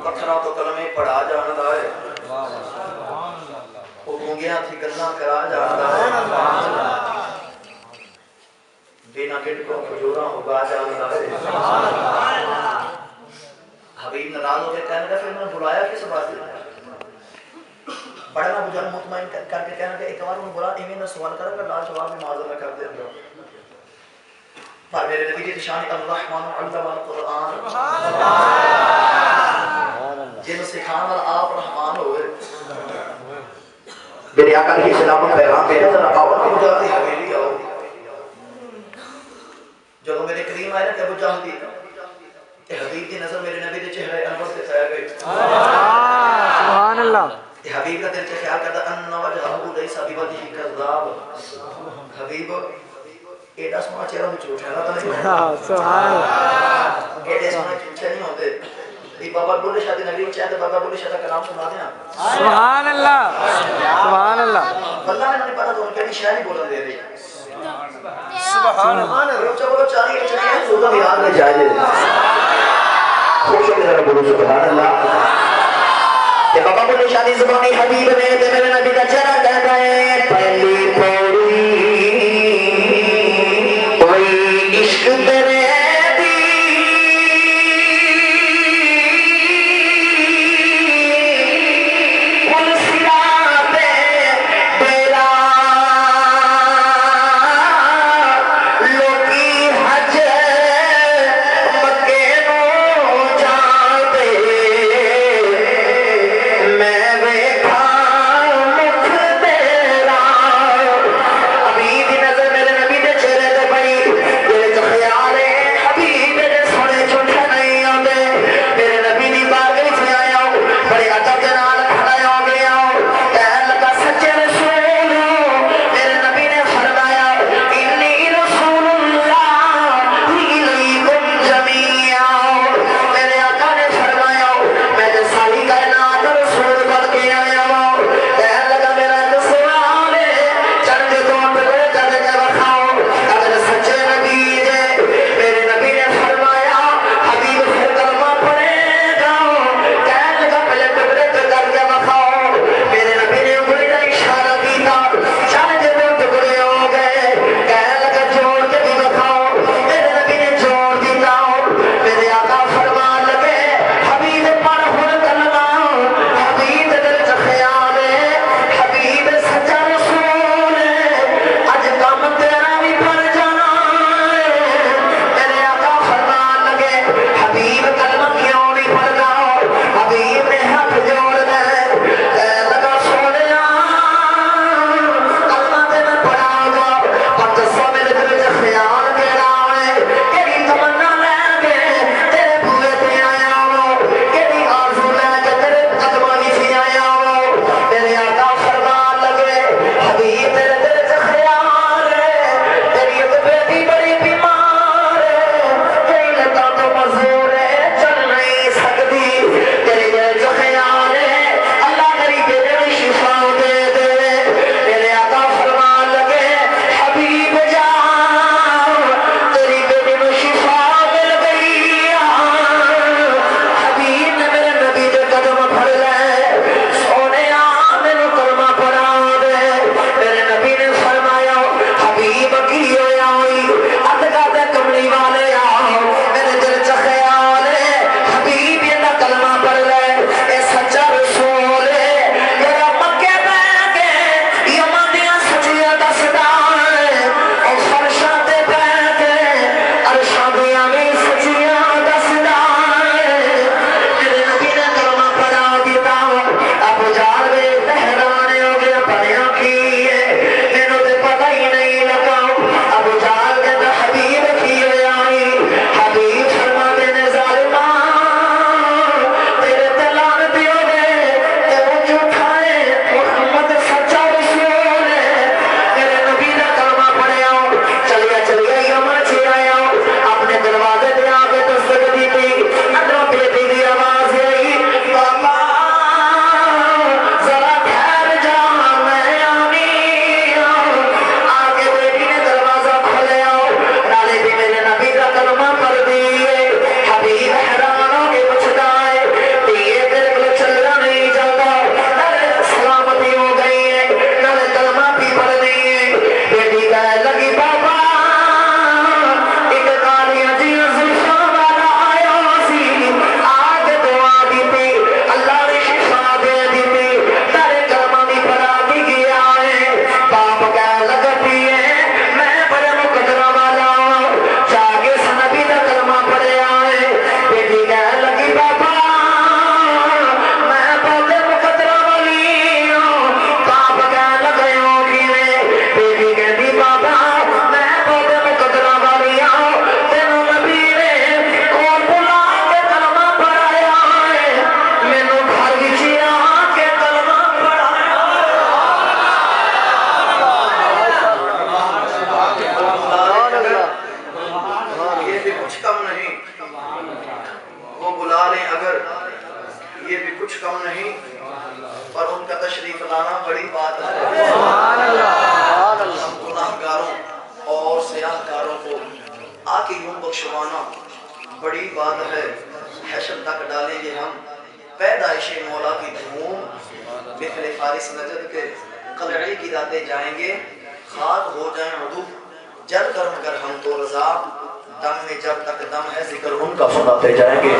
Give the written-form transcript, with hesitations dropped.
پتھراں تو کلمے پڑھا جاندا ہے او گونگیاں تھی گلاں کرا جاندا ہے بنا گٹ کو کھجوراں اگا جاندا ہے حبیب ناراض ہو کے کہنے لگا پھر میں نے بلایا کس واسطے پڑھنا بجھا مطمئن کر کے کہنا کہ ایک بار انہوں بلا ایمین میں سوال کرا کہ لا جواب میں معذر میں کر دے اندر پر میرے نبی کی شان الرحمن علم القرآن جن سکھان والا آپ رحمان ہوئے میرے آقا کی خلافت پیغام دے رہا ذرا آؤ کہ مجھے حویلی آؤ جب میرے کریم آئے نا کہ ابو جہل دی کہ حبیب کی نظر میرے نبی کے چہرے انور سے کھایا گئی سبحان اللہ حبیب کا دل سے خیال کرتا ان وجہہ لیس بوجہ کذاب حبیب ایڈا سونا چہرہ بھی جھوٹ ہے نا سبحان اللہ ایڈے سونا جھوٹ نہیں ہوتے یہ بابا بولے شاید نبی چاہتے بابا بولے شاید کا نام سنا دیں سبحان اللہ سبحان اللہ واللہ میں نے پتا تو ان کے لیے شاعری بولن دے رہی سبحان اللہ روچہ بولو چاہیے چاہیے تو تو یاد نہیں چاہیے خوش ہو کے ذرا بولو سبحان اللہ کہ بابا بولے شادی زبانی حبیب نے تے میرے نبی کا چہرہ کہہ گئے پہلی پوری کوئی عشق تیرے اگر یہ بھی کچھ کم نہیں پر ان کا تشریف لانا بڑی بات ہے. سبحان اللہ ہم گناہگاروں اور سیاہکاروں کو آ کے یوں بخشوانا بڑی بات ہے. حشر تک ڈالیں گے ہم پیدائش مولا کی دھوم، مثل فارس نجد کے قلعے گراتے جائیں گے. خاک ہو جائیں عدو جل کر مگر ہم تو رضا، دم میں جب تک دم ہے ذکر ان کا سناتے جائیں گے.